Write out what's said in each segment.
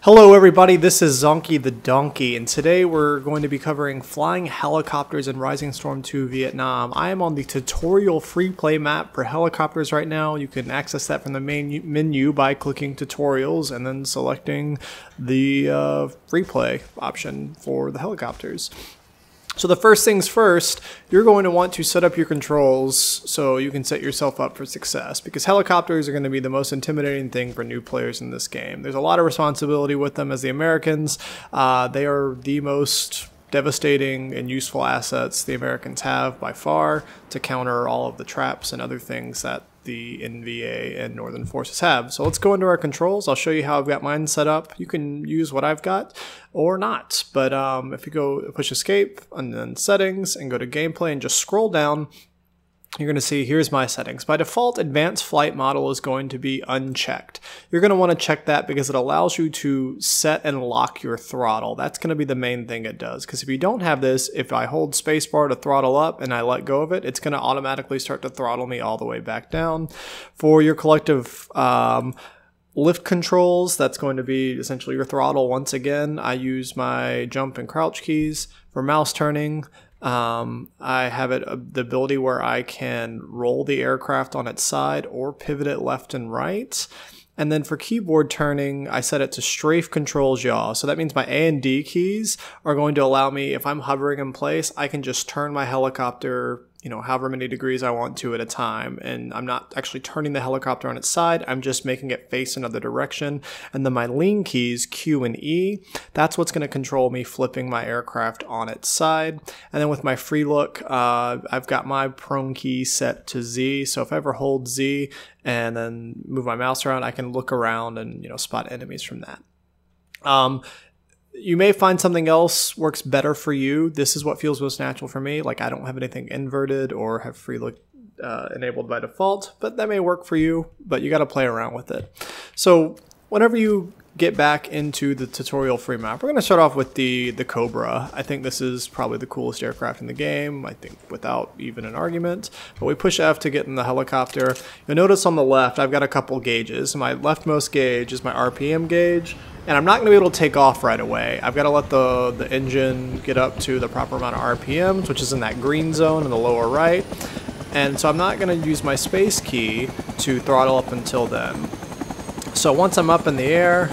Hello everybody, this is Zonky the Donkey, and today we're going to be covering flying helicopters in Rising Storm 2 Vietnam. I am on the tutorial free play map for helicopters right now. You can access that from the main menu by clicking tutorials and then selecting the free play option for the helicopters. So the first things first, you're going to want to set up your controls so you can set yourself up for success, because helicopters are going to be the most intimidating thing for new players in this game. There's a lot of responsibility with them as the Americans. They are the most devastating and useful assets the Americans have by far to counter all of the traps and other things that the NVA and Northern Forces have. So let's go into our controls. I'll show you how I've got mine set up. You can use what I've got or not. But if you go push escape and then settings and go to gameplay and just scroll down, you're going to see here's my settings. By default, advanced flight model is going to be unchecked. You're going to want to check that because it allows you to set and lock your throttle. That's going to be the main thing it does. Because if you don't have this, if I hold spacebar to throttle up and I let go of it, it's going to automatically start to throttle me all the way back down. For your collective lift controls, that's going to be essentially your throttle once again. I use my jump and crouch keys. For mouse turning, I have the ability where I can roll the aircraft on its side or pivot it left and right. And then for keyboard turning, I set it to strafe controls yaw. So that means my A and D keys are going to allow me, if I'm hovering in place, I can just turn my helicopter, however many degrees I want to at a time. And I'm not actually turning the helicopter on its side. I'm just making it face another direction. And then my lean keys, Q and E, that's what's going to control me flipping my aircraft on its side. And then with my free look, I've got my prone key set to Z. So if I ever hold Z and then move my mouse around, I can look around and, spot enemies from that. You may find something else works better for you. This is what feels most natural for me. Like I don't have anything inverted or have free look enabled by default, but that may work for you, but you got to play around with it. So whenever you get back into the tutorial free map, we're going to start off with the Cobra. I think this is probably the coolest aircraft in the game, I think without even an argument. But we push F to get in the helicopter. You'll notice on the left I've got a couple gauges. My leftmost gauge is my RPM gauge, and I'm not going to be able to take off right away. I've got to let the engine get up to the proper amount of RPMs, which is in that green zone in the lower right. And so I'm not going to use my space key to throttle up until then. So once I'm up in the air,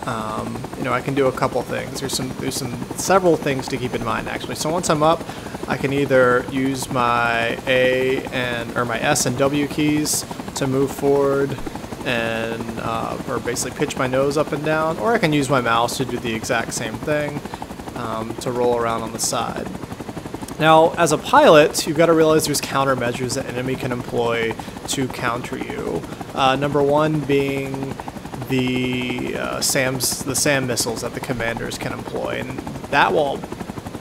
I can do a couple things. There's several things to keep in mind actually. So once I'm up, I can either use my my S and W keys to move forward and or basically pitch my nose up and down, or I can use my mouse to do the exact same thing to roll around on the side. Now, as a pilot, you've got to realize there's countermeasures that enemy can employ to counter you. Number one being the SAM missiles that the commanders can employ, and that will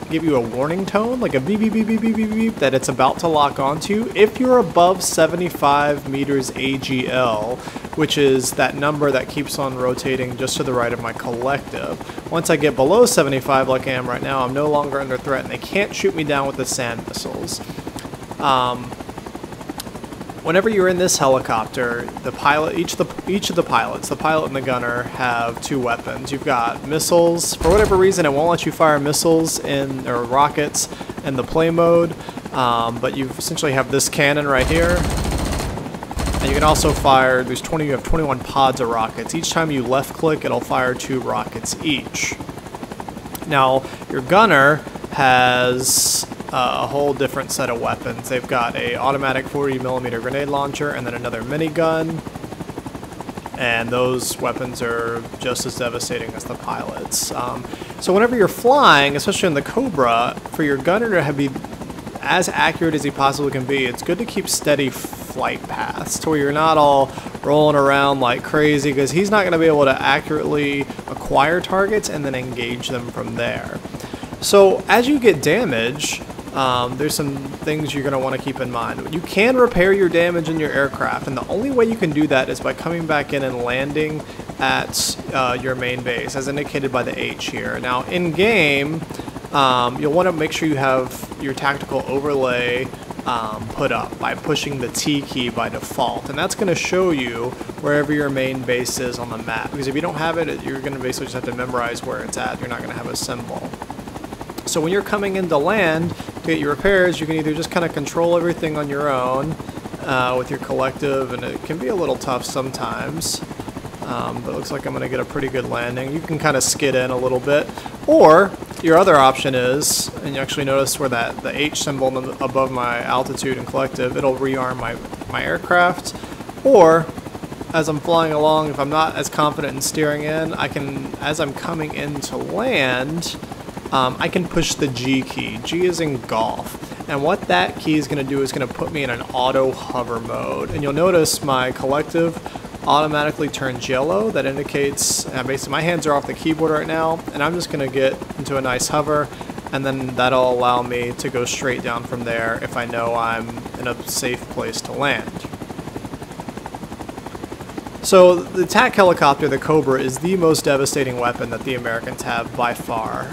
give you a warning tone, like a beep beep beep beep beep beep beep, that it's about to lock onto if you're above 75 meters AGL, which is that number that keeps on rotating just to the right of my collective. Once I get below 75 like I am right now, I'm no longer under threat and they can't shoot me down with the SAM missiles. Whenever you're in this helicopter, the pilot, each of the pilots, the pilot and the gunner, have two weapons. You've got missiles. For whatever reason, it won't let you fire missiles or rockets in the play mode, but you essentially have this cannon right here. And you can also fire, you have 21 pods of rockets. Each time you left click, it'll fire 2 rockets each. Now, your gunner has a whole different set of weapons. They've got a automatic 40mm grenade launcher and then another minigun, and those weapons are just as devastating as the pilots. So whenever you're flying, especially in the Cobra, for your gunner to be as accurate as he possibly can be, it's good to keep steady flight paths to where you're not all rolling around like crazy, because he's not going to be able to accurately acquire targets and then engage them from there. So as you get damage, there's some things you're going to want to keep in mind. You can repair your damage in your aircraft, and the only way you can do that is by coming back in and landing at your main base, as indicated by the H here. Now, in game, you'll want to make sure you have your tactical overlay put up by pushing the T key by default, and that's going to show you wherever your main base is on the map, because if you don't have it, you're going to basically just have to memorize where it's at. You're not going to have a symbol. So when you're coming into land to get your repairs, you can either just kind of control everything on your own with your collective, and it can be a little tough sometimes. But it looks like I'm going to get a pretty good landing. You can kind of skid in a little bit. Or your other option is, and you actually notice where the H symbol above my altitude and collective, it'll rearm my aircraft. Or as I'm flying along, if I'm not as confident in steering in, I can, as I'm coming into land, I can push the G key. G is in golf. And what that key is going to do is going to put me in an auto hover mode. And you'll notice my collective automatically turns yellow. That indicates basically my hands are off the keyboard right now, and I'm just going to get into a nice hover, and then that'll allow me to go straight down from there if I know I'm in a safe place to land. So the attack helicopter, the Cobra, is the most devastating weapon that the Americans have by far.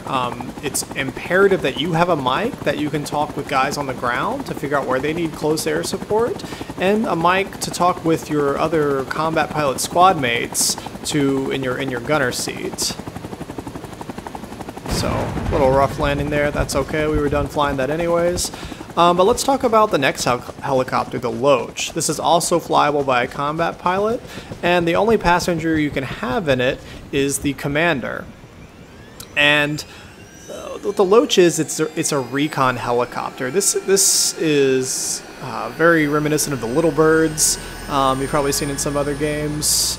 It's imperative that you have a mic that you can talk with guys on the ground to figure out where they need close air support, and a mic to talk with your other combat pilot squad mates in your gunner seat. So a little rough landing there. That's okay. We were done flying that anyways. But let's talk about the next helicopter, the Loach. This is also flyable by a combat pilot, and the only passenger you can have in it is the commander. And what the Loach is, it's a recon helicopter. This is very reminiscent of the Little Birds. You've probably seen in some other games.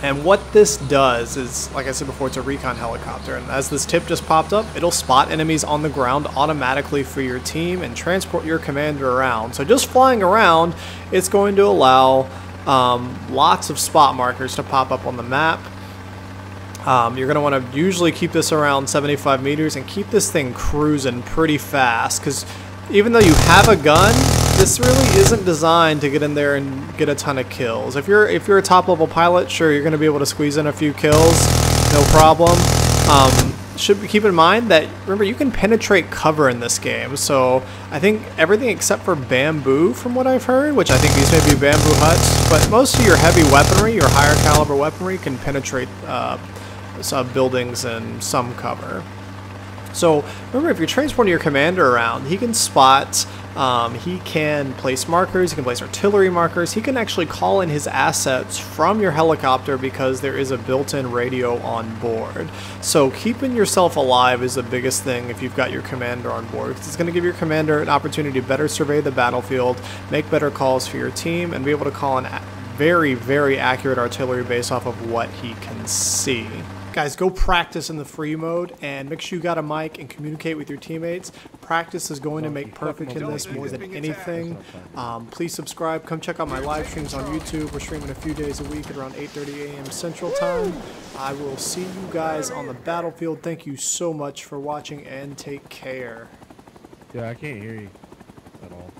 And what this does is, like I said before, it's a recon helicopter, and as this tip just popped up, it'll spot enemies on the ground automatically for your team and transport your commander around. So just flying around, it's going to allow lots of spot markers to pop up on the map. You're going to want to usually keep this around 75 meters and keep this thing cruising pretty fast, because even though you have a gun, this really isn't designed to get in there and get a ton of kills. If you're a top level pilot, sure, you're going to be able to squeeze in a few kills, no problem. Keep in mind that, remember, you can penetrate cover in this game. So I think everything except for bamboo, from what I've heard, which I think these may be bamboo huts, but most of your heavy weaponry, your higher caliber weaponry, can penetrate buildings and some cover. So remember, if you're transporting your commander around, he can spot, he can place markers, he can place artillery markers, he can actually call in his assets from your helicopter because there is a built-in radio on board. So keeping yourself alive is the biggest thing if you've got your commander on board. It's going to give your commander an opportunity to better survey the battlefield, make better calls for your team, and be able to call in very, very accurate artillery based off of what he can see. Guys, go practice in the free mode and make sure you got a mic and communicate with your teammates. Practice is going to make perfect in this more than anything. Please subscribe. Come check out my live streams on YouTube. We're streaming a few days a week at around 8:30 a.m. Central Time. I will see you guys on the battlefield. Thank you so much for watching, and take care. Yeah, I can't hear you at all.